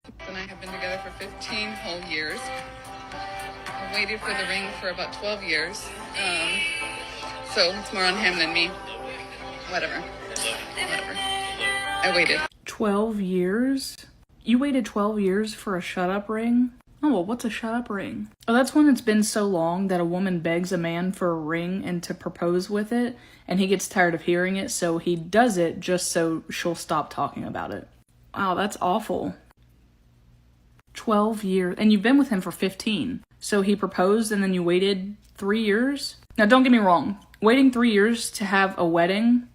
and I have been together for 15 whole years. I waited for the ring for about 12 years. So it's more on him than me. Whatever. I waited. 12 years? You waited 12 years for a shut-up ring? Oh, well, what's a shut-up ring? Oh, that's when it's been so long that a woman begs a man for a ring and to propose with it, and he gets tired of hearing it, so he does it just so she'll stop talking about it. Wow, that's awful. 12 years. And you've been with him for 15. So he proposed and then you waited 3 years? Now, don't get me wrong. Waiting 3 years to have a wedding,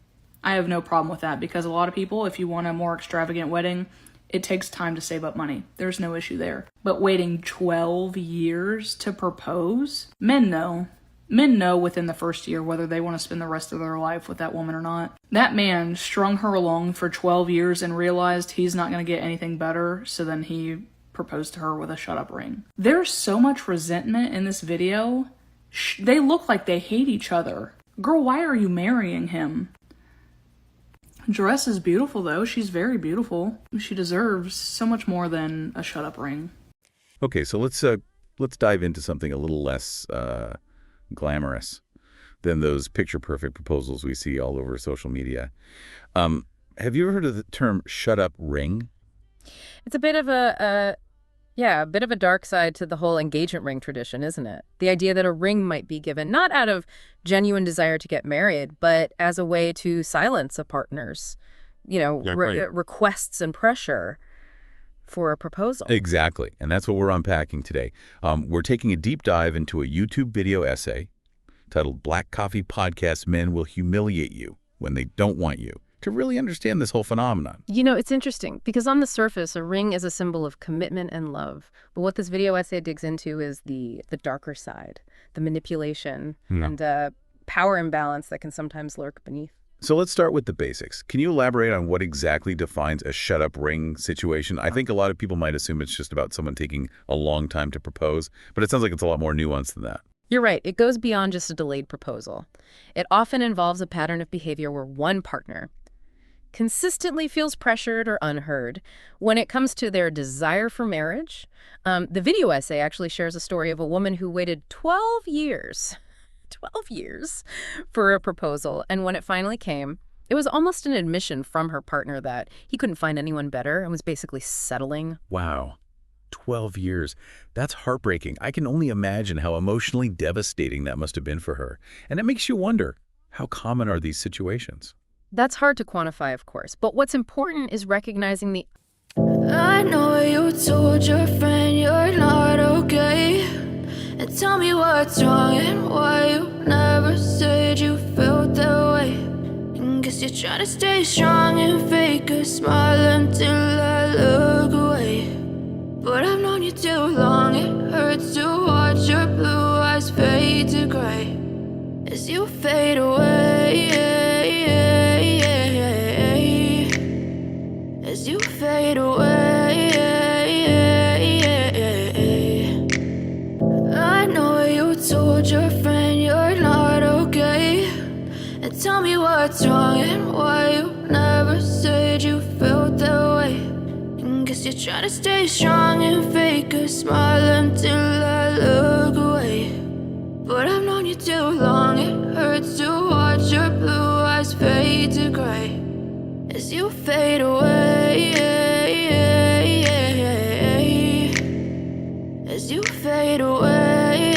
I have no problem with that, because a lot of people, if you want a more extravagant wedding, it takes time to save up money. There's no issue there. But waiting 12 years to propose? Men know. Men know within the first year whether they want to spend the rest of their life with that woman or not. That man strung her along for 12 years and realized he's not going to get anything better, so then he proposed to her with a shut-up ring. There's so much resentment in this video. They look like they hate each other. Girl, why are you marrying him? Dress is beautiful, though. She's very beautiful. She deserves so much more than a shut-up ring. Okay, so let's dive into something a little less glamorous than those picture-perfect proposals we see all over social media. Have you ever heard of the term shut-up ring? It's a bit of a bit of a dark side to the whole engagement ring tradition, isn't it? The idea that a ring might be given not out of genuine desire to get married, but as a way to silence a partner's, requests and pressure for a proposal. Exactly, and that's what we're unpacking today. We're taking a deep dive into a YouTube video essay titled Black Coffee Podcast Men Will Humiliate You When They Don't Want You, to really understand this whole phenomenon. You know, it's interesting because on the surface, a ring is a symbol of commitment and love. But what this video essay digs into is the darker side, the manipulation and power imbalance that can sometimes lurk beneath. So let's start with the basics. Can you elaborate on what exactly defines a shut-up ring situation? I think a lot of people might assume it's just about someone taking a long time to propose, but it sounds like it's a lot more nuanced than that. You're right. It goes beyond just a delayed proposal. It often involves a pattern of behavior where one partner consistently feels pressured or unheard when it comes to their desire for marriage. The video essay actually shares a story of a woman who waited 12 years for a proposal. And when it finally came, it was almost an admission from her partner that he couldn't find anyone better and was basically settling. Wow. 12 years. That's heartbreaking. I can only imagine how emotionally devastating that must have been for her. And it makes you wonder, how common are these situations? That's hard to quantify, of course, but what's important is recognizing the... I know you told your friend you're not okay, and tell me what's wrong and why you never said you felt that way. And guess you're trying to stay strong and fake a smile until I look away. But I've known you too long, it hurts to watch your blue eyes fade to gray as you fade away. As you fade away, I know you told your friend you're not okay, and tell me what's wrong and why you never said you felt that way. And guess you're trying to stay strong and fake a smile until I look away. But I've known you too long, it hurts to watch your blue eyes fade to gray as you fade away, as you fade away.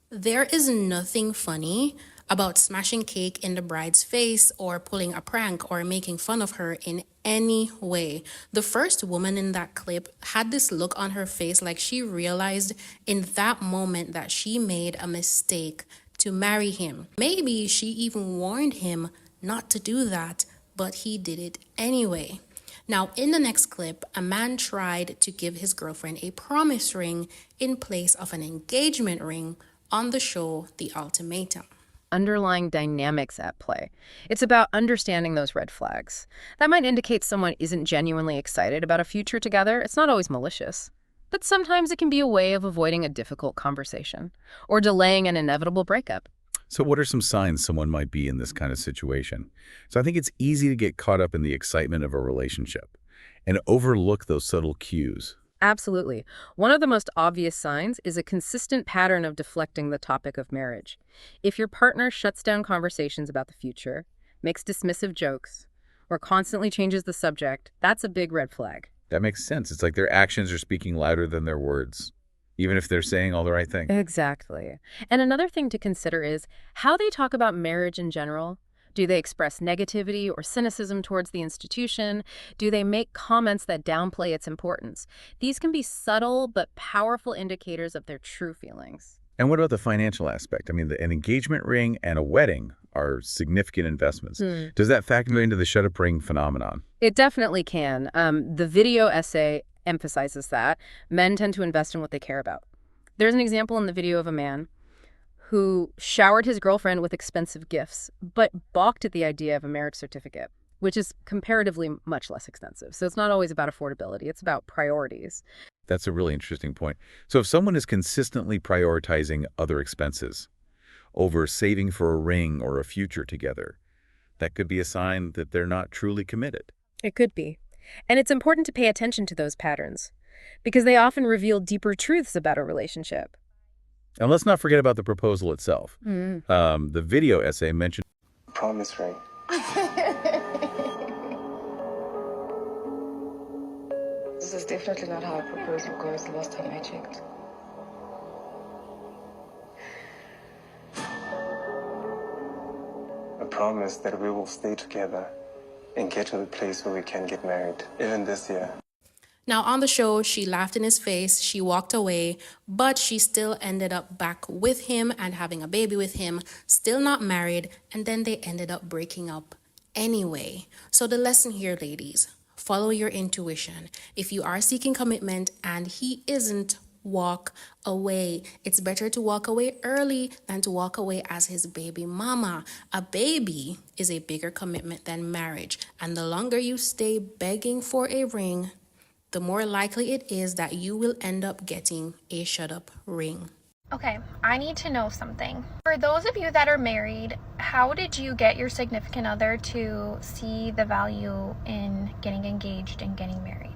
There is nothing funny about smashing cake in the bride's face or pulling a prank or making fun of her in any way. The first woman in that clip had this look on her face like she realized in that moment that she made a mistake to marry him. Maybe she even warned him not to do that, but he did it anyway. Now, in the next clip, a man tried to give his girlfriend a promise ring in place of an engagement ring on the show The Ultimatum. Underlying dynamics at play. It's about understanding those red flags. That might indicate someone isn't genuinely excited about a future together. It's not always malicious. But sometimes it can be a way of avoiding a difficult conversation or delaying an inevitable breakup. So what are some signs someone might be in this kind of situation? So I think it's easy to get caught up in the excitement of a relationship and overlook those subtle cues. Absolutely. One of the most obvious signs is a consistent pattern of deflecting the topic of marriage. If your partner shuts down conversations about the future, makes dismissive jokes, or constantly changes the subject, that's a big red flag. That makes sense. It's like their actions are speaking louder than their words, even if they're saying all the right thing. Exactly. And another thing to consider is how they talk about marriage in general. Do they express negativity or cynicism towards the institution? Do they make comments that downplay its importance? These can be subtle but powerful indicators of their true feelings. And what about the financial aspect? I mean, an engagement ring and a wedding are significant investments. Does that factor into the shut-up ring phenomenon? It definitely can. The video essay emphasizes that. Men tend to invest in what they care about. There's an example in the video of a man who showered his girlfriend with expensive gifts, but balked at the idea of a marriage certificate, which is comparatively much less expensive. So it's not always about affordability, it's about priorities. That's a really interesting point. So if someone is consistently prioritizing other expenses over saving for a ring or a future together, that could be a sign that they're not truly committed. It could be. And it's important to pay attention to those patterns because they often reveal deeper truths about a relationship. And let's not forget about the proposal itself. The video essay mentioned Promise ring. This is definitely not how a proposal goes the last time I checked. A promise that we will stay together and get to the place where we can get married, even this year. Now, on the show, she laughed in his face, she walked away, but she still ended up back with him and having a baby with him, still not married, and then they ended up breaking up anyway. So the lesson here, ladies, follow your intuition. If you are seeking commitment and he isn't, walk away. It's better to walk away early than to walk away as his baby mama. A baby is a bigger commitment than marriage, and the longer you stay begging for a ring, the more likely it is that you will end up getting a shut-up ring. Okay, I need to know something. For those of you that are married, how did you get your significant other to see the value in getting engaged and getting married?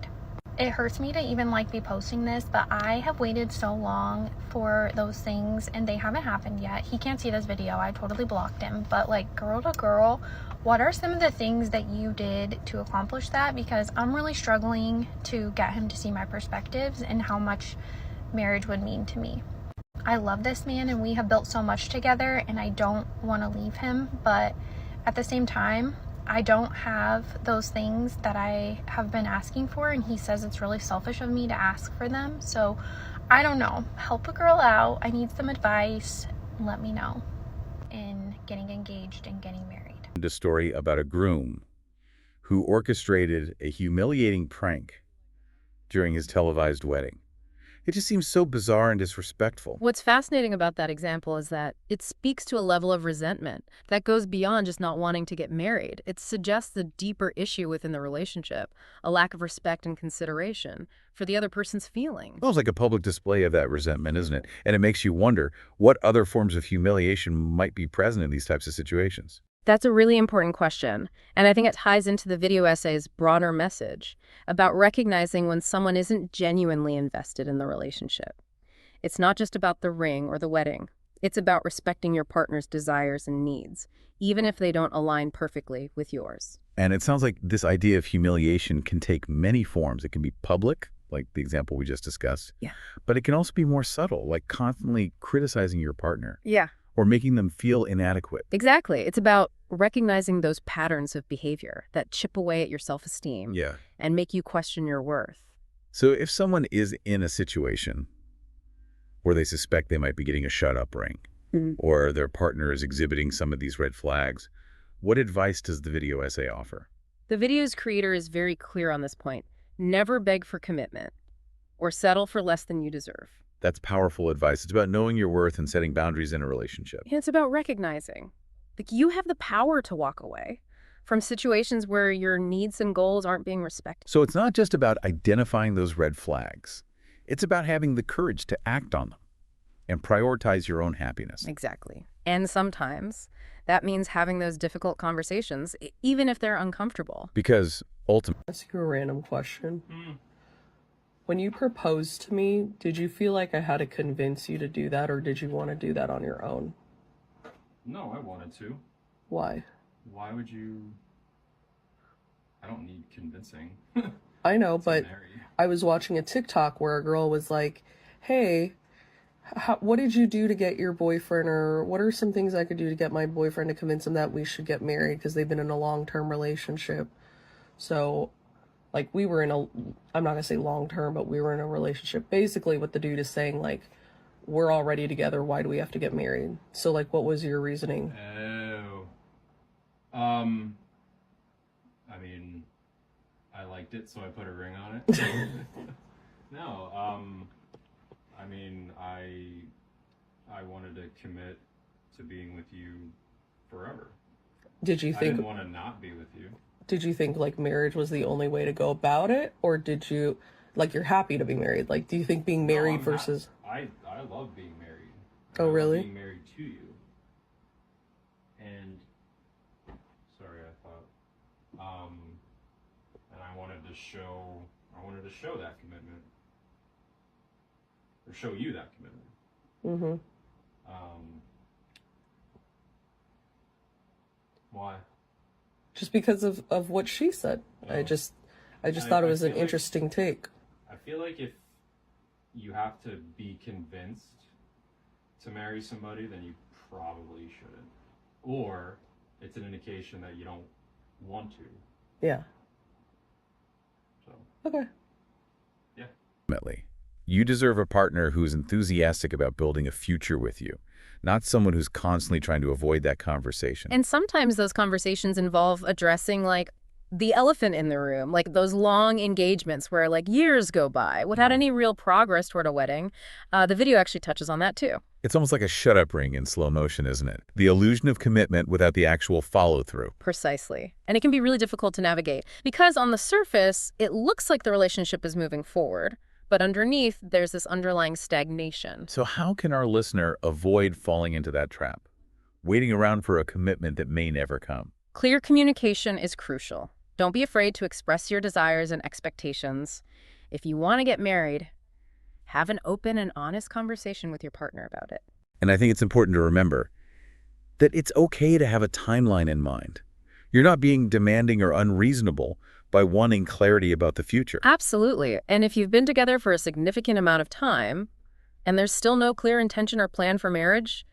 It hurts me to even be posting this, but I have waited so long for those things and they haven't happened yet. He can't see this video. I totally blocked him. But girl to girl, what are some of the things that you did to accomplish that? Because I'm really struggling to get him to see my perspectives and how much marriage would mean to me. I love this man and we have built so much together and I don't want to leave him, but at the same time, I don't have those things that I have been asking for, and he says it's really selfish of me to ask for them. So I don't know. Help a girl out. I need some advice. Let me know in getting engaged and getting married. a story about a groom who orchestrated a humiliating prank during his televised wedding. It just seems so bizarre and disrespectful. What's fascinating about that example is that it speaks to a level of resentment that goes beyond just not wanting to get married. It suggests a deeper issue within the relationship, a lack of respect and consideration for the other person's feelings. Almost like a public display of that resentment, isn't it? And it makes you wonder what other forms of humiliation might be present in these types of situations. That's a really important question, and I think it ties into the video essay's broader message about recognizing when someone isn't genuinely invested in the relationship. It's not just about the ring or the wedding. It's about respecting your partner's desires and needs, even if they don't align perfectly with yours. And it sounds like this idea of humiliation can take many forms. It can be public, like the example we just discussed. Yeah. But it can also be more subtle, like constantly criticizing your partner. Yeah. Or making them feel inadequate. Exactly. It's about recognizing those patterns of behavior that chip away at your self-esteem and make you question your worth. So if someone is in a situation where they suspect they might be getting a shut-up ring, or their partner is exhibiting some of these red flags, what advice does the video essay offer? The video's creator is very clear on this point. Never beg for commitment or settle for less than you deserve. That's powerful advice. It's about knowing your worth and setting boundaries in a relationship. And it's about recognizing you have the power to walk away from situations where your needs and goals aren't being respected. So it's not just about identifying those red flags. It's about having the courage to act on them. and prioritize your own happiness. Exactly. And sometimes that means having those difficult conversations, even if they're uncomfortable. Because ultimately, Ask you a random question. When you proposed to me, did you feel like I had to convince you to do that, or did you want to do that on your own? No, I wanted to. Why? Why would you? I don't need convincing. I know, to but marry. I was watching a TikTok where a girl was like, hey, what did you do to get your boyfriend, or what are some things I could do to get my boyfriend to convince him that we should get married because they've been in a long-term relationship? So, like, we were in a, I'm not gonna say long-term, but we were in a relationship. Basically, what the dude is saying, like, we're already together, why do we have to get married? So, like, what was your reasoning? I mean, I liked it, so I put a ring on it. No, I mean, I wanted to commit to being with you forever. Did you I think, didn't want to not be with you. did you think, like, marriage was the only way to go about it? Or did you, like, you're happy to be married? Like, do you think being married versus... I love being married. Oh, I love really? being married to you. And sorry, I thought and I wanted to show that commitment. Or show you that commitment. Why? Just because of what she said. Well, I just thought it was an feel like- interesting take. I feel like if you have to be convinced to marry somebody, then you probably shouldn't. Or it's an indication that you don't want to. Yeah. So, Okay. yeah. ultimately, you deserve a partner who's enthusiastic about building a future with you, not someone who's constantly trying to avoid that conversation. And sometimes those conversations involve addressing, like, the elephant in the room, like those long engagements where, like, years go by without any real progress toward a wedding. The video actually touches on that, too. It's almost like a shut-up ring in slow motion, isn't it? The illusion of commitment without the actual follow-through. Precisely. And it can be really difficult to navigate because on the surface, it looks like the relationship is moving forward, but underneath, there's this underlying stagnation. So how can our listener avoid falling into that trap? Waiting around for a commitment that may never come. Clear communication is crucial. Don't be afraid to express your desires and expectations. If you want to get married, have an open and honest conversation with your partner about it. And I think it's important to remember that it's okay to have a timeline in mind. You're not being demanding or unreasonable by wanting clarity about the future. Absolutely. And if you've been together for a significant amount of time and there's still no clear intention or plan for marriage,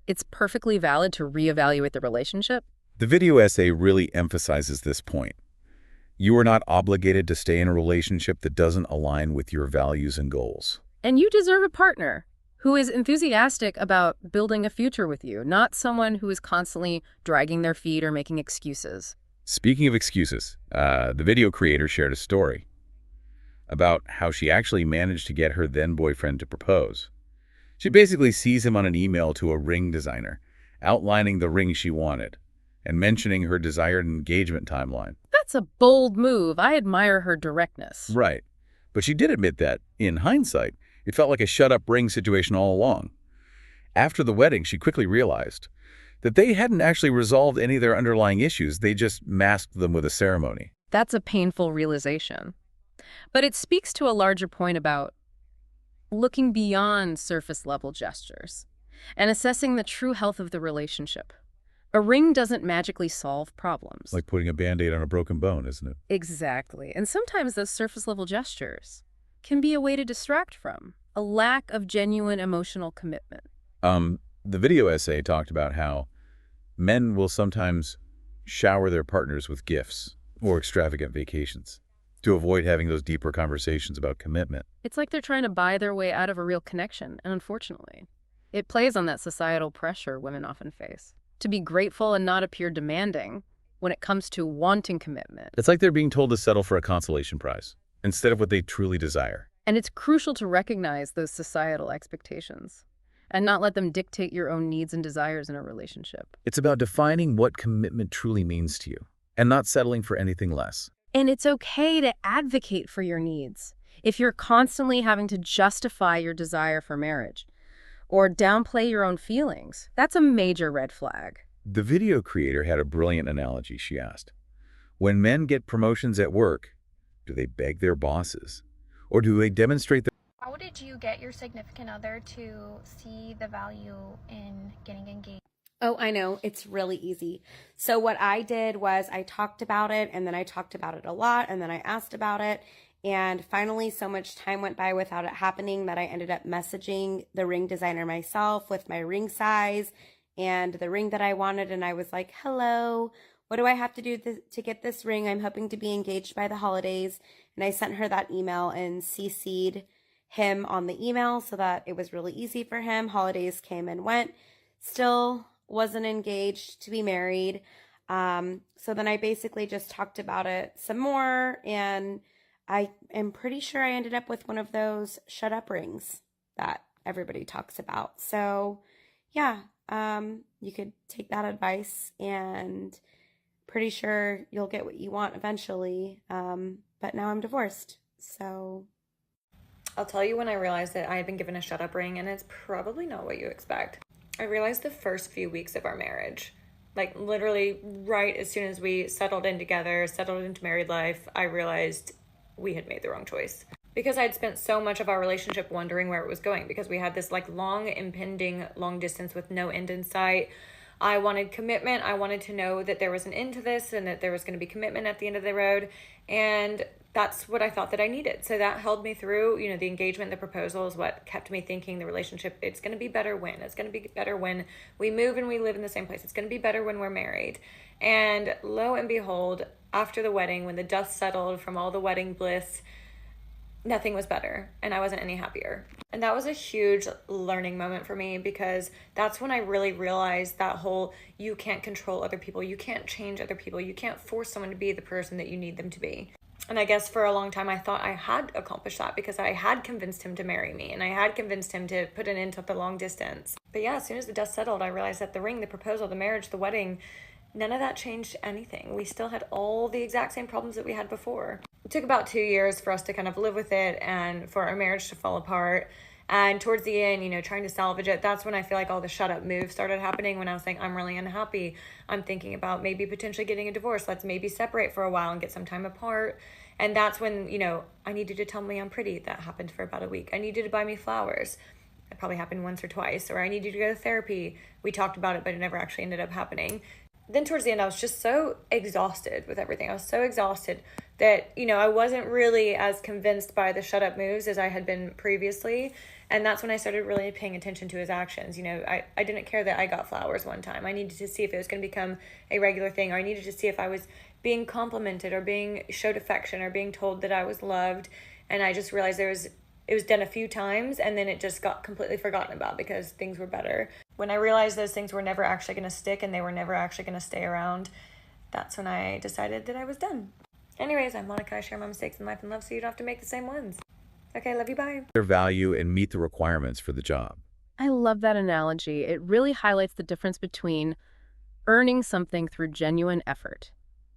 it's perfectly valid to reevaluate the relationship. The video essay really emphasizes this point. You are not obligated to stay in a relationship that doesn't align with your values and goals. And you deserve a partner who is enthusiastic about building a future with you, not someone who is constantly dragging their feet or making excuses. Speaking of excuses, the video creator shared a story about how she actually managed to get her then-boyfriend to propose. She basically sees him on an email to a ring designer, outlining the ring she wanted and mentioning her desired engagement timeline. That's a bold move. I admire her directness. Right. But she did admit that, in hindsight, it felt like a shut-up ring situation all along. After the wedding, she quickly realized that they hadn't actually resolved any of their underlying issues. They just masked them with a ceremony. That's a painful realization. But it speaks to a larger point about looking beyond surface-level gestures and assessing the true health of the relationship. A ring doesn't magically solve problems. Like putting a Band-Aid on a broken bone, isn't it? Exactly. And sometimes those surface-level gestures can be a way to distract from a lack of genuine emotional commitment. The video essay talked about how men will sometimes shower their partners with gifts or extravagant vacations to avoid having those deeper conversations about commitment. It's like they're trying to buy their way out of a real connection, and unfortunately, it plays on that societal pressure women often face. To be grateful and not appear demanding when it comes to wanting commitment. It's like they're being told to settle for a consolation prize instead of what they truly desire. And it's crucial to recognize those societal expectations and not let them dictate your own needs and desires in a relationship. It's about defining what commitment truly means to you and not settling for anything less. And it's okay to advocate for your needs if you're constantly having to justify your desire for marriage. or downplay your own feelings. That's a major red flag. The video creator had a brilliant analogy, she asked. When men get promotions at work, do they beg their bosses? Or do they demonstrate their... How did you get your significant other to see the value in getting engaged? Oh, I know. It's really easy. So what I did was I talked about it, and then I talked about it a lot, and then I asked about it. And finally, so much time went by without it happening that I ended up messaging the ring designer myself with my ring size and the ring that I wanted. And I was like, hello, what do I have to do to get this ring? I'm hoping to be engaged by the holidays. And I sent her that email and CC'd him on the email so that it was really easy for him. Holidays came and went. Still wasn't engaged to be married. So then I basically just talked about it some more, and I am pretty sure I ended up with one of those shut up rings that everybody talks about. So yeah, you could take that advice, and pretty sure you'll get what you want eventually. But now I'm divorced, so. I'll tell you when I realized that I had been given a shut up ring, and it's probably not what you expect. I realized the first few weeks of our marriage, like literally right as soon as we settled in together, settled into married life, I realized we had made the wrong choice. Because I'd spent so much of our relationship wondering where it was going, because we had this like long impending long distance with no end in sight. I wanted commitment. I wanted to know that there was an end to this and that there was going to be commitment at the end of the road. And that's what I thought that I needed. So that held me through, you know, the engagement, the proposal is what kept me thinking the relationship, it's going to be better when. It's going to be better when we move and we live in the same place. It's going to be better when we're married. And lo and behold, after the wedding, when the dust settled from all the wedding bliss, nothing was better and I wasn't any happier. And that was a huge learning moment for me, because that's when I really realized that whole, you can't control other people, you can't change other people, you can't force someone to be the person that you need them to be. And I guess for a long time I thought I had accomplished that, because I had convinced him to marry me and I had convinced him to put an end to the long distance. But yeah, as soon as the dust settled, I realized that the ring, the proposal, the marriage, the wedding, none of that changed anything. We still had all the exact same problems that we had before. It took about 2 years for us to kind of live with it and for our marriage to fall apart. And towards the end, you know, trying to salvage it, that's when I feel like all the shut up moves started happening, when I was saying, I'm really unhappy. I'm thinking about maybe potentially getting a divorce. Let's maybe separate for a while and get some time apart. And that's when, you know, I needed to tell me I'm pretty. That happened for about a week. I needed to buy me flowers. It probably happened once or twice. Or I needed to go to therapy. We talked about it, but it never actually ended up happening. Then towards the end, I was just so exhausted with everything. I was so exhausted that, you know, I wasn't really as convinced by the shut up moves as I had been previously. And that's when I started really paying attention to his actions. You know, I didn't care that I got flowers one time. I needed to see if it was going to become a regular thing, or I needed to see if I was being complimented or being showed affection or being told that I was loved. And I just realized it was done a few times and then it just got completely forgotten about because things were better. When I realized those things were never actually going to stick and they were never actually going to stay around, that's when I decided that I was done. Anyways, I'm Monica. I share my mistakes in life and love so you don't have to make the same ones. Okay, love you, bye. Their value and meet the requirements for the job. I love that analogy. It really highlights the difference between earning something through genuine effort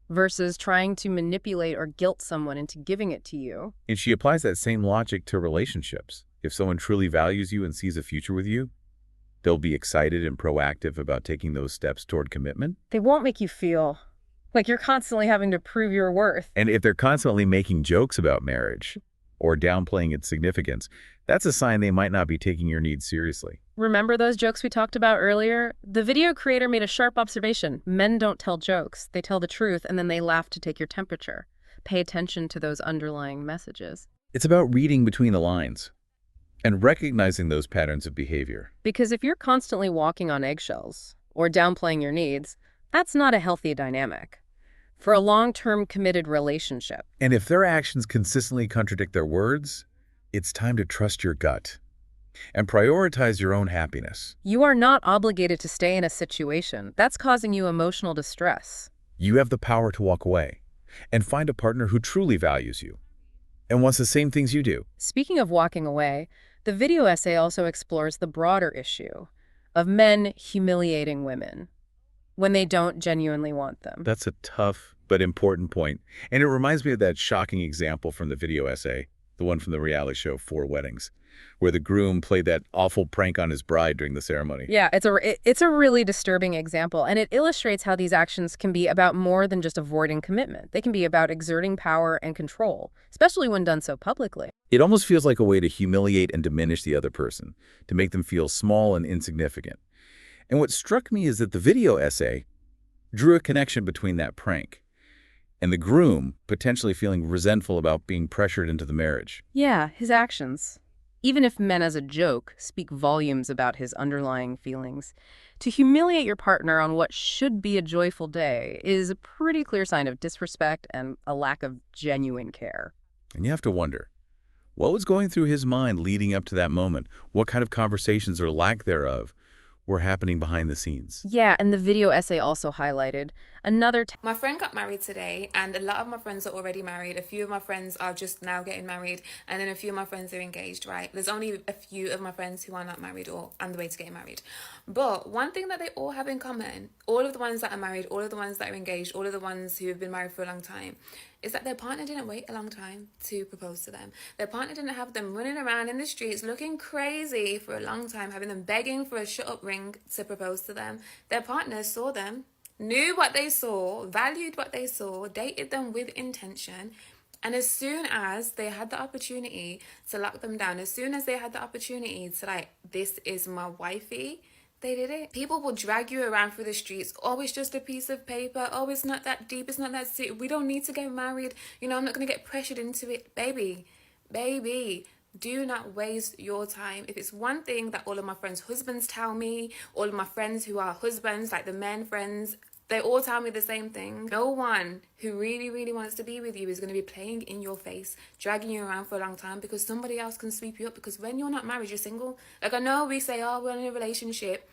versus trying to manipulate or guilt someone into giving it to you. And she applies that same logic to relationships. If someone truly values you and sees a future with you, they'll be excited and proactive about taking those steps toward commitment. They won't make you feel like you're constantly having to prove your worth. And if they're constantly making jokes about marriage or downplaying its significance, that's a sign they might not be taking your needs seriously. Remember those jokes we talked about earlier? The video creator made a sharp observation. Men don't tell jokes. They tell the truth, and then they laugh to take your temperature. Pay attention to those underlying messages. It's about reading between the lines and recognizing those patterns of behavior. Because if you're constantly walking on eggshells or downplaying your needs, that's not a healthy dynamic for a long-term committed relationship. And if their actions consistently contradict their words, it's time to trust your gut and prioritize your own happiness. You are not obligated to stay in a situation that's causing you emotional distress. You have the power to walk away and find a partner who truly values you and wants the same things you do. Speaking of walking away, the video essay also explores the broader issue of men humiliating women when they don't genuinely want them. That's a tough but important point. And it reminds me of that shocking example from the video essay. the one from the reality show Four Weddings, where the groom played that awful prank on his bride during the ceremony. Yeah, it's a really disturbing example, and it illustrates how these actions can be about more than just avoiding commitment. They can be about exerting power and control, especially when done so publicly. It almost feels like a way to humiliate and diminish the other person, to make them feel small and insignificant. And what struck me is that the video essay drew a connection between that prank and the groom potentially feeling resentful about being pressured into the marriage. Yeah, his actions, even if meant as a joke, speak volumes about his underlying feelings. To humiliate your partner on what should be a joyful day is a pretty clear sign of disrespect and a lack of genuine care. And you have to wonder, what was going through his mind leading up to that moment? What kind of conversations or lack thereof were happening behind the scenes? Yeah, and the video essay also highlighted another... My friend got married today, and a lot of my friends are already married. A few of my friends are just now getting married, and then a few of my friends are engaged, right? There's only a few of my friends who are not married or on the way to getting married. But one thing that they all have in common, all of the ones that are married, all of the ones that are engaged, all of the ones who have been married for a long time, is that their partner didn't wait a long time to propose to them. Their partner didn't have them running around in the streets looking crazy for a long time, having them begging for a shut-up ring to propose to them. Their partners saw them, knew what they saw, valued what they saw, dated them with intention, and as soon as they had the opportunity to lock them down, as soon as they had the opportunity to like, this is my wifey, they did it. People will drag you around through the streets. Oh, it's just a piece of paper. Oh, it's not that deep. It's not that serious. We don't need to get married. You know, I'm not going to get pressured into it. Baby, do not waste your time. If it's one thing that all of my friends' husbands tell me, all of my friends who are husbands, like the men friends, they all tell me the same thing. No one who really, really wants to be with you is going to be playing in your face, dragging you around for a long time because somebody else can sweep you up. Because when you're not married, you're single. Like, I know we say, oh, we're in a relationship.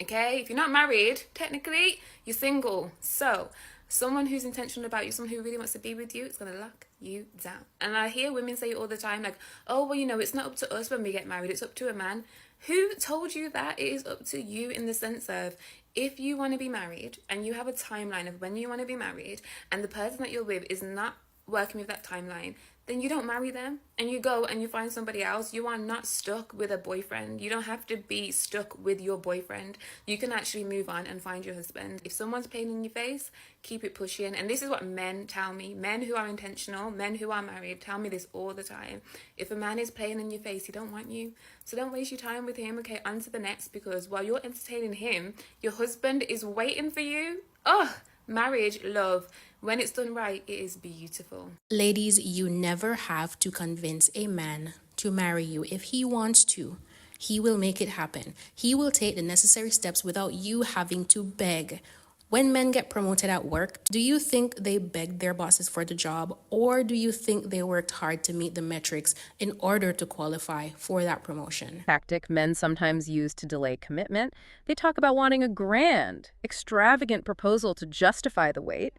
Okay, if you're not married, technically, you're single. So, someone who's intentional about you, someone who really wants to be with you, is going to lock you down. And I hear women say it all the time, like, oh, well, you know, it's not up to us when we get married, it's up to a man. Who told you that? It is up to you in the sense of, if you want to be married and you have a timeline of when you want to be married and the person that you're with is not working with that timeline, then you don't marry them and you go and you find somebody else. You are not stuck with a boyfriend. You don't have to be stuck with your boyfriend. You can actually move on and find your husband. If someone's playing in your face, keep it pushing. And this is what men tell me. Men who are intentional, men who are married, tell me this all the time. If a man is playing in your face, he don't want you. So don't waste your time with him. Okay, on to the next, because while you're entertaining him, your husband is waiting for you. Oh, marriage, love. When it's done right, it is beautiful. Ladies, you never have to convince a man to marry you. If he wants to, he will make it happen. He will take the necessary steps without you having to beg. When men get promoted at work, do you think they begged their bosses for the job, or do you think they worked hard to meet the metrics in order to qualify for that promotion? Tactic men sometimes use to delay commitment. They talk about wanting a grand, extravagant proposal to justify the wait.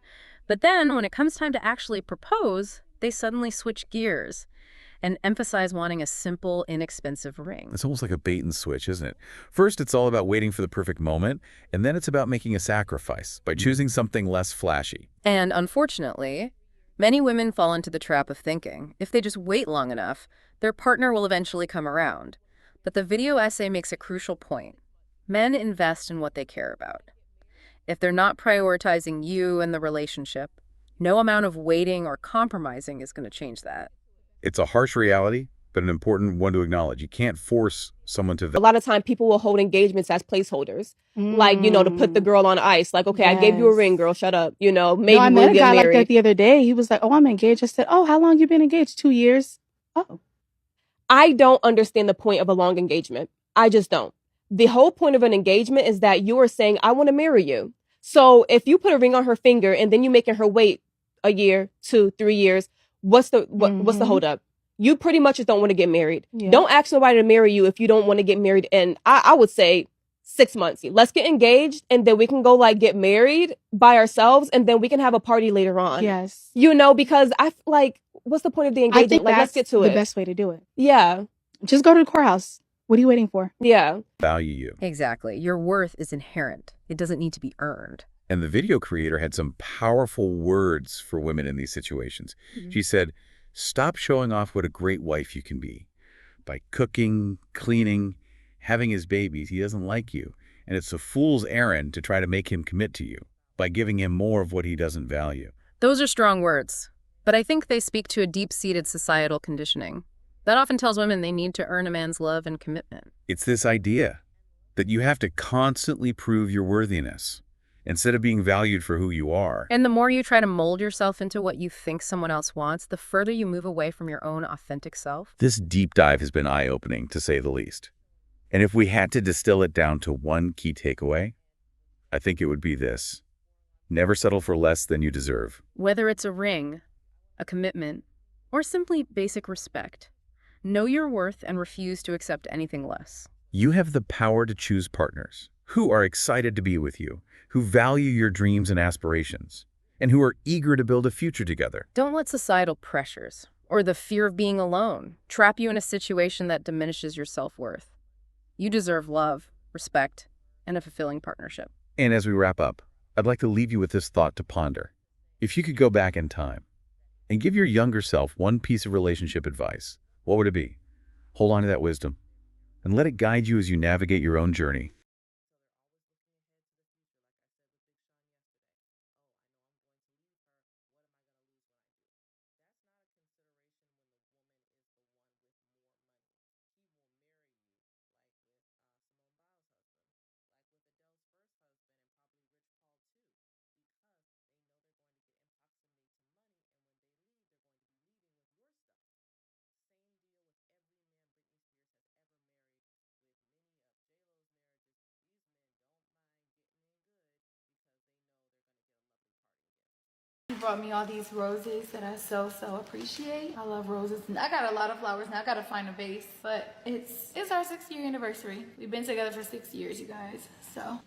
But then when it comes time to actually propose, they suddenly switch gears and emphasize wanting a simple, inexpensive ring. It's almost like a bait and switch, isn't it? First, it's all about waiting for the perfect moment, and then it's about making a sacrifice by choosing something less flashy. And unfortunately, many women fall into the trap of thinking if they just wait long enough, their partner will eventually come around. But the video essay makes a crucial point. Men invest in what they care about. If they're not prioritizing you and the relationship, no amount of waiting or compromising is going to change that. It's a harsh reality, but an important one to acknowledge. You can't force someone to... A lot of time people will hold engagements as placeholders. Like, you know, to put the girl on ice. Like, okay, I gave you a ring, girl, shut up. You know, maybe I we'll met a get guy married. like that the other day. He was like, oh, I'm engaged. I said, oh, how long you been engaged? 2 years. Oh. I don't understand the point of a long engagement. I just don't. The whole point of an engagement is that you are saying, I want to marry you. So if you put a ring on her finger and then you making her wait a year, 2, 3 years, what's the holdup? You pretty much just don't want to get married. Yeah. Don't ask nobody to marry you if you don't want to get married in, I would say, 6 months. Let's get engaged and then we can go like get married by ourselves and then we can have a party later on. Yes. You know, because I like, what's the point of the engagement? I think like, let's get to the it. best way to do it. Yeah. Just go to the courthouse. What are you waiting for? Yeah. Value you. Exactly. Your worth is inherent. It doesn't need to be earned. And the video creator had some powerful words for women in these situations. She said, Stop showing off what a great wife you can be. By cooking, cleaning, having his babies, he doesn't like you, and it's a fool's errand to try to make him commit to you by giving him more of what he doesn't value. Those are strong words, but I think they speak to a deep-seated societal conditioning that often tells women they need to earn a man's love and commitment. It's this idea that you have to constantly prove your worthiness instead of being valued for who you are. And the more you try to mold yourself into what you think someone else wants, the further you move away from your own authentic self. This deep dive has been eye-opening, to say the least. And if we had to distill it down to one key takeaway, I think it would be this: never settle for less than you deserve. Whether it's a ring, a commitment, or simply basic respect, know your worth and refuse to accept anything less. You have the power to choose partners who are excited to be with you, who value your dreams and aspirations, and who are eager to build a future together. Don't let societal pressures or the fear of being alone trap you in a situation that diminishes your self-worth. You deserve love, respect, and a fulfilling partnership. And as we wrap up, I'd like to leave you with this thought to ponder. If you could go back in time and give your younger self one piece of relationship advice, what would it be? Hold on to that wisdom and let it guide you as you navigate your own journey. You brought me all these roses that I so appreciate. I love roses. I got a lot of flowers now. I gotta find a vase, but it's our 6-year anniversary. We've been together for 6 years, you guys. So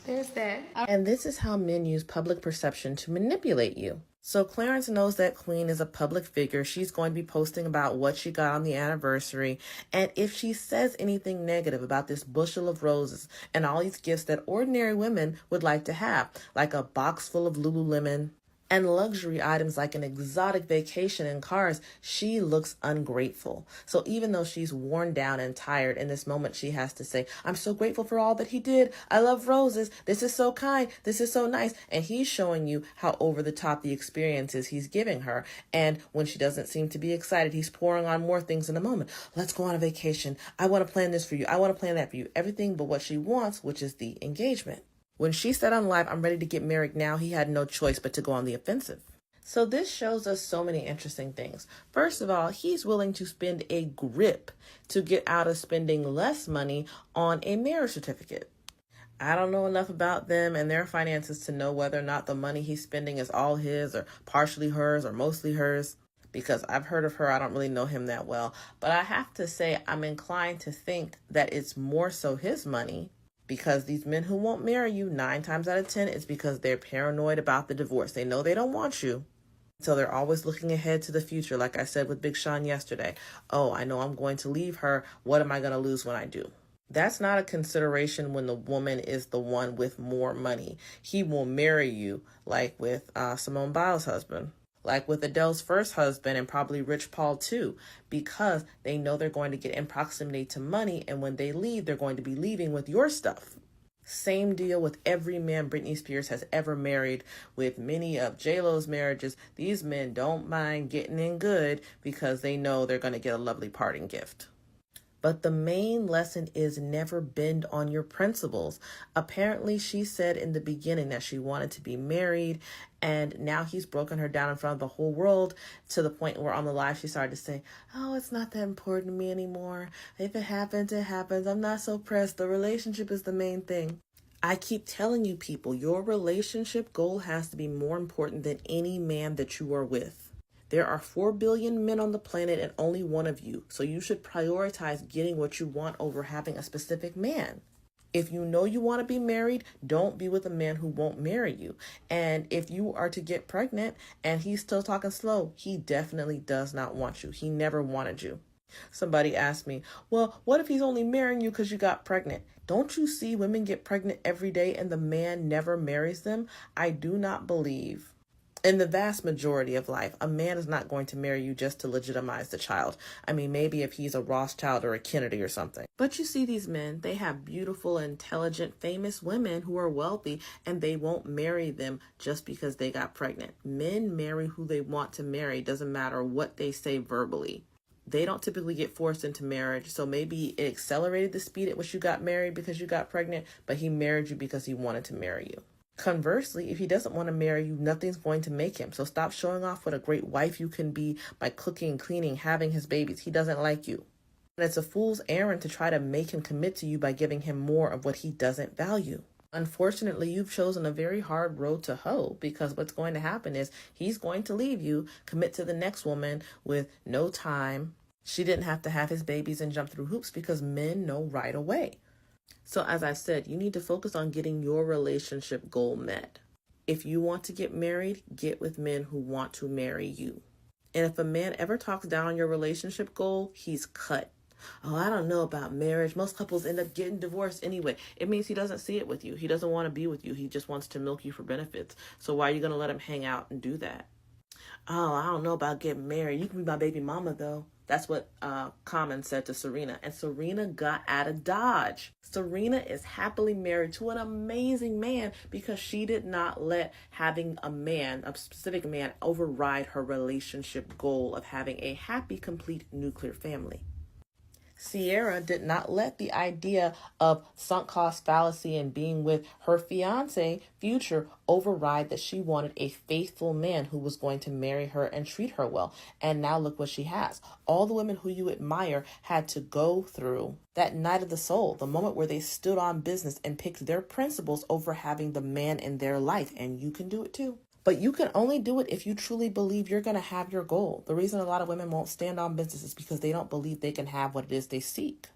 there's that. And this is how men use public perception to manipulate you. So Clarence knows that Queen is a public figure. She's going to be posting about what she got on the anniversary. And if she says anything negative about this bushel of roses and all these gifts that ordinary women would like to have, like a box full of Lululemon and luxury items like an exotic vacation and cars, she looks ungrateful. So even though she's worn down and tired, in this moment she has to say, I'm so grateful for all that he did. I love roses. This is so kind. This is so nice. And he's showing you how over the top the experience is he's giving her. And when she doesn't seem to be excited, he's pouring on more things in a moment. Let's go on a vacation. I want to plan this for you. I want to plan that for you. Everything but what she wants, which is the engagement. When she said on live, I'm ready to get married now, he had no choice but to go on the offensive. So this shows us so many interesting things. First of all, he's willing to spend a grip to get out of spending less money on a marriage certificate. I don't know enough about them and their finances to know whether or not the money he's spending is all his or partially hers or mostly hers. Because I've heard of her, I don't really know him that well. But I have to say, I'm inclined to think that it's more so his money. Because these men who won't marry you, 9 times out of 10, it's because they're paranoid about the divorce. They know they don't want you. So they're always looking ahead to the future. Like I said with Big Sean yesterday. Oh, I know I'm going to leave her. What am I going to lose when I do? That's not a consideration when the woman is the one with more money. He will marry you, like with Simone Biles' husband. Like with Adele's first husband and probably Rich Paul too, because they know they're going to get in proximity to money, and when they leave, they're going to be leaving with your stuff. Same deal with every man Britney Spears has ever married. With many of J-Lo's marriages, these men don't mind getting in good because they know they're going to get a lovely parting gift. But the main lesson is never bend on your principles. Apparently, she said in the beginning that she wanted to be married, and now he's broken her down in front of the whole world to the point where on the live she started to say, oh, it's not that important to me anymore. If it happens, it happens. I'm not so pressed. The relationship is the main thing. I keep telling you people, your relationship goal has to be more important than any man that you are with. There are 4 billion men on the planet and only one of you, so you should prioritize getting what you want over having a specific man. If you know you want to be married, don't be with a man who won't marry you. And if you are to get pregnant and he's still talking slow, he definitely does not want you. He never wanted you. Somebody asked me, well, what if he's only marrying you because you got pregnant? Don't you see women get pregnant every day and the man never marries them? I do not believe In the vast majority of life, a man is not going to marry you just to legitimize the child. I mean, maybe if he's a Rothschild or a Kennedy or something. But you see these men, they have beautiful, intelligent, famous women who are wealthy, and they won't marry them just because they got pregnant. Men marry who they want to marry, doesn't matter what they say verbally. They don't typically get forced into marriage, so maybe it accelerated the speed at which you got married because you got pregnant, but he married you because he wanted to marry you. Conversely, if he doesn't want to marry you, nothing's going to make him. So stop showing off what a great wife you can be by cooking, cleaning, having his babies. He doesn't like you. And it's a fool's errand to try to make him commit to you by giving him more of what he doesn't value. Unfortunately, you've chosen a very hard road to hoe, because what's going to happen is he's going to leave you, commit to the next woman with no time. She didn't have to have his babies and jump through hoops because men know right away. So as I said, you need to focus on getting your relationship goal met. If you want to get married, get with men who want to marry you. And if a man ever talks down on your relationship goal, he's cut. Oh, I don't know about marriage. Most couples end up getting divorced anyway. It means he doesn't see it with you. He doesn't want to be with you. He just wants to milk you for benefits. So why are you going to let him hang out and do that? Oh, I don't know about getting married. You can be my baby mama, though. That's what Common said to Serena. And Serena got out of Dodge. Serena is happily married to an amazing man because she did not let having a man, a specific man, override her relationship goal of having a happy, complete nuclear family. Sierra did not let the idea of sunk cost fallacy and being with her fiance, Future, override that she wanted a faithful man who was going to marry her and treat her well. And now look what she has. All the women who you admire had to go through that night of the soul, the moment where they stood on business and picked their principles over having the man in their life. And you can do it too. But you can only do it if you truly believe you're going to have your goal. The reason a lot of women won't stand on business is because they don't believe they can have what it is they seek.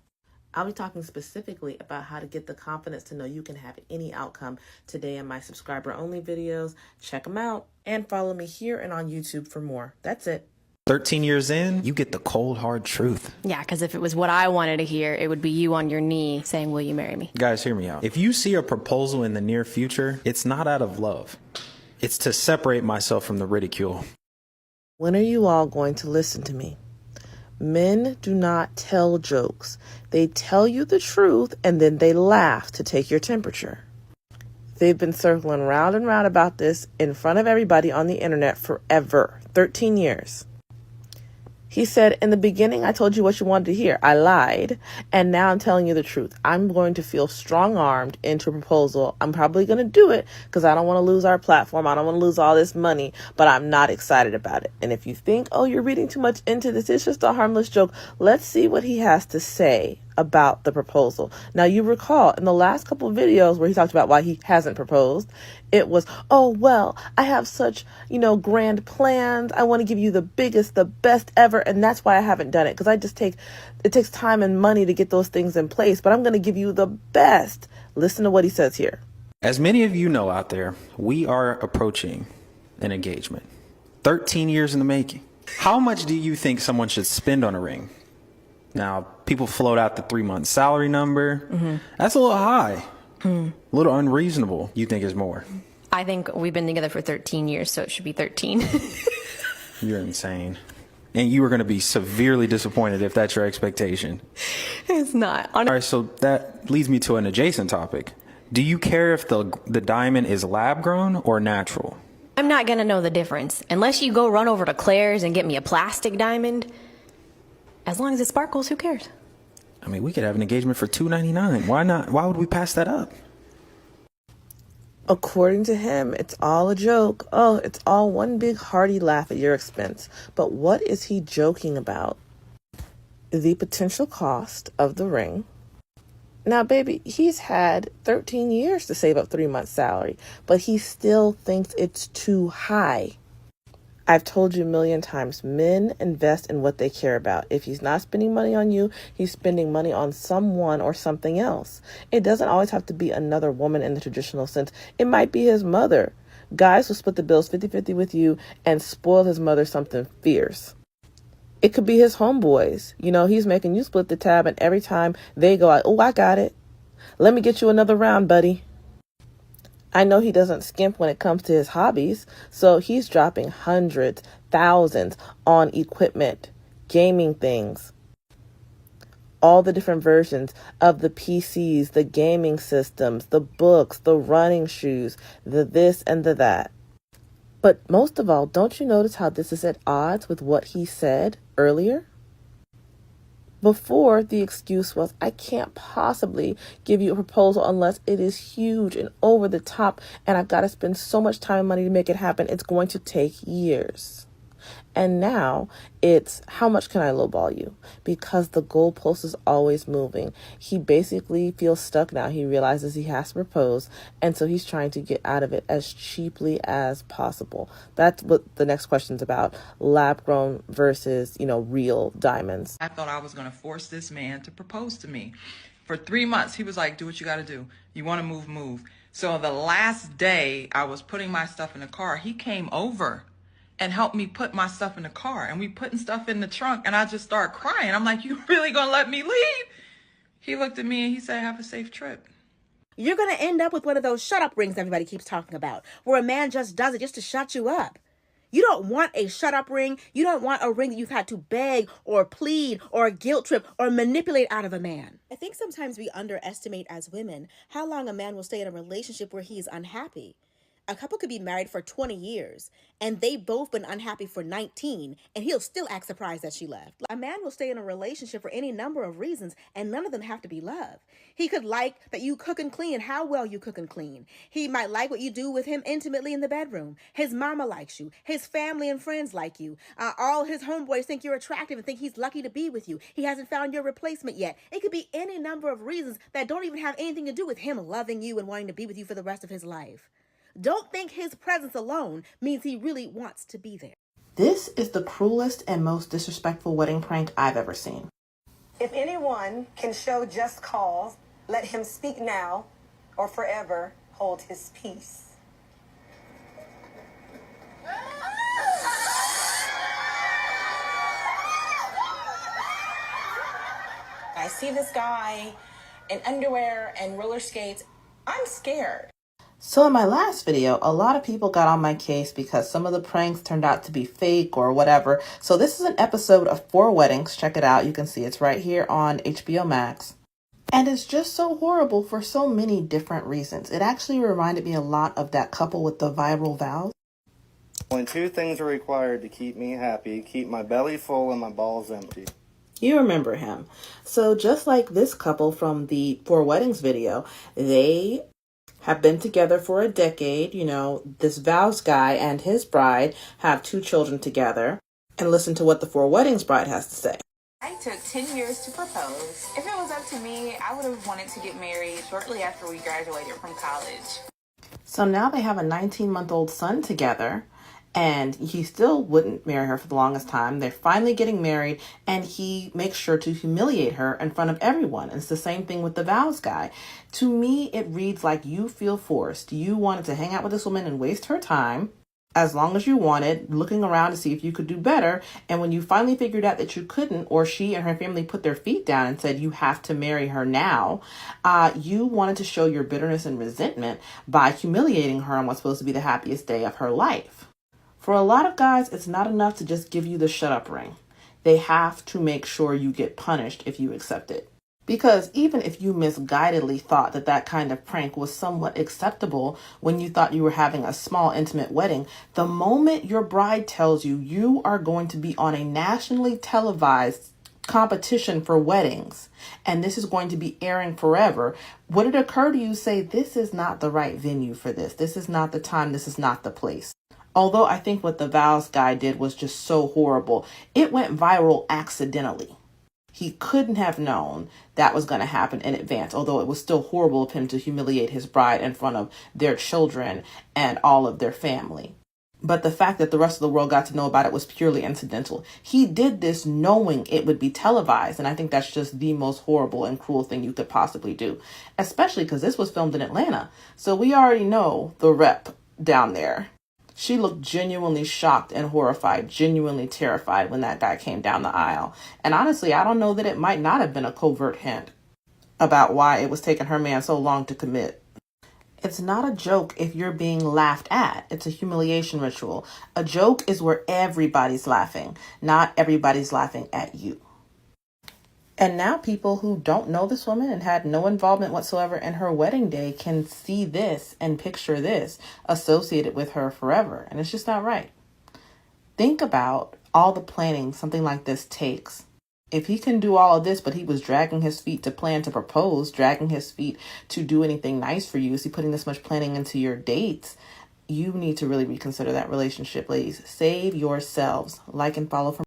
I'll be talking specifically about how to get the confidence to know you can have any outcome today in my subscriber-only videos. Check them out and follow me here and on YouTube for more. That's it. 13 years in, you get the cold, hard truth. Yeah, because if it was what I wanted to hear, it would be you on your knee saying, will you marry me? Guys, hear me out. If you see a proposal in the near future, it's not out of love. It's to separate myself from the ridicule. When are you all going to listen to me? Men do not tell jokes. They tell you the truth and then they laugh to take your temperature. They've been circling round and round about this in front of everybody on the internet forever. 13 years. He said, in the beginning, I told you what you wanted to hear. I lied. And now I'm telling you the truth. I'm going to feel strong-armed into a proposal. I'm probably going to do it because I don't want to lose our platform. I don't want to lose all this money, but I'm not excited about it. And if you think, oh, you're reading too much into this, it's just a harmless joke. Let's see what he has to say about the proposal. Now, you recall in the last couple of videos where he talked about why he hasn't proposed, it was, oh, well, I have such, grand plans. I want to give you the biggest, the best ever. And that's why I haven't done it, because it takes time and money to get those things in place. But I'm going to give you the best. Listen to what he says here. As many of you know out there, we are approaching an engagement. 13 years in the making. How much do you think someone should spend on a ring? Now, people float out the 3-month salary number. Mm-hmm. That's a little high, a little unreasonable. You think is more? I think we've been together for 13 years, so it should be 13. You're insane. And you are going to be severely disappointed if that's your expectation. It's not. All right, so that leads me to an adjacent topic. Do you care if the diamond is lab grown or natural? I'm not going to know the difference. Unless you go run over to Claire's and get me a plastic diamond. As long as it sparkles, who cares? I mean, we could have an engagement for $2.99. Why not? Why would we pass that up? According to him, it's all a joke. Oh, it's all one big hearty laugh at your expense. But what is he joking about? The potential cost of the ring. Now, baby, he's had 13 years to save up 3 months' salary, but he still thinks it's too high. I've told you a million times, men invest in what they care about. If he's not spending money on you, he's spending money on someone or something else. It doesn't always have to be another woman in the traditional sense. It might be his mother. Guys will split the bills 50-50 with you and spoil his mother something fierce. It could be his homeboys. He's making you split the tab, and every time they go out, oh, I got it. Let me get you another round, buddy. I know he doesn't skimp when it comes to his hobbies, so he's dropping hundreds, thousands on equipment, gaming things, all the different versions of the PCs, the gaming systems, the books, the running shoes, the this and the that. But most of all, don't you notice how this is at odds with what he said earlier? Before, the excuse was, I can't possibly give you a proposal unless it is huge and over the top, and I've got to spend so much time and money to make it happen. It's going to take years. And now it's, how much can I lowball you? Because the goalpost is always moving. He basically feels stuck now. He realizes he has to propose, and so he's trying to get out of it as cheaply as possible. That's what the next question's about. Lab-grown versus, real diamonds. I thought I was going to force this man to propose to me. For 3 months, he was like, do what you got to do. You want to move, move. So the last day I was putting my stuff in the car, he came over and helped me put my stuff in the car. And we putting stuff in the trunk, and I just started crying. I'm like, you really gonna let me leave? He looked at me and he said, have a safe trip. You're gonna end up with one of those shut up rings everybody keeps talking about, where a man just does it just to shut you up. You don't want a shut up ring. You don't want a ring that you've had to beg or plead or guilt trip or manipulate out of a man. I think sometimes we underestimate as women how long a man will stay in a relationship where he's unhappy. A couple could be married for 20 years, and they've both been unhappy for 19, and he'll still act surprised that she left. A man will stay in a relationship for any number of reasons, and none of them have to be love. He could like that you cook and clean, how well you cook and clean. He might like what you do with him intimately in the bedroom. His mama likes you. His family and friends like you. All his homeboys think you're attractive and think he's lucky to be with you. He hasn't found your replacement yet. It could be any number of reasons that don't even have anything to do with him loving you and wanting to be with you for the rest of his life. Don't think his presence alone means he really wants to be there. This is the cruelest and most disrespectful wedding prank I've ever seen. If anyone can show just cause, let him speak now or forever hold his peace. I see this guy in underwear and roller skates. I'm scared. So in my last video, a lot of people got on my case because some of the pranks turned out to be fake or whatever. So this is an episode of 4 Weddings. Check it out. You can see it's right here on HBO Max. And it's just so horrible for so many different reasons. It actually reminded me a lot of that couple with the viral vows. Only 2 things are required to keep me happy: keep my belly full and my balls empty. You remember him. So just like this couple from the 4 Weddings video, they have been together for a decade. This vows guy and his bride have 2 children together. And listen to what the 4 Weddings bride has to say. I took 10 years to propose. If it was up to me, I would have wanted to get married shortly after we graduated from college. So now they have a 19-month-old son together, and he still wouldn't marry her for the longest time. They're finally getting married, and he makes sure to humiliate her in front of everyone. And it's the same thing with the vows guy. To me, it reads like you feel forced. You wanted to hang out with this woman and waste her time as long as you wanted, looking around to see if you could do better. And when you finally figured out that you couldn't, or she and her family put their feet down and said you have to marry her now, you wanted to show your bitterness and resentment by humiliating her on what's supposed to be the happiest day of her life. For a lot of guys, it's not enough to just give you the shut up ring. They have to make sure you get punished if you accept it. Because even if you misguidedly thought that that kind of prank was somewhat acceptable when you thought you were having a small intimate wedding, the moment your bride tells you you are going to be on a nationally televised competition for weddings, and this is going to be airing forever, would it occur to you, say, this is not the right venue for this. This is not the time. This is not the place. Although I think what the vows guy did was just so horrible, it went viral accidentally. He couldn't have known that was going to happen in advance, although it was still horrible of him to humiliate his bride in front of their children and all of their family. But the fact that the rest of the world got to know about it was purely incidental. He did this knowing it would be televised, and I think that's just the most horrible and cruel thing you could possibly do, especially because this was filmed in Atlanta. So we already know the rep down there. She looked genuinely shocked and horrified, genuinely terrified when that guy came down the aisle. And honestly, I don't know that it might not have been a covert hint about why it was taking her man so long to commit. It's not a joke if you're being laughed at. It's a humiliation ritual. A joke is where everybody's laughing, not everybody's laughing at you. And now people who don't know this woman and had no involvement whatsoever in her wedding day can see this and picture this associated with her forever. And it's just not right. Think about all the planning something like this takes. If he can do all of this, but he was dragging his feet to plan to propose, dragging his feet to do anything nice for you, is he putting this much planning into your dates? You need to really reconsider that relationship, ladies. Save yourselves. Like and follow for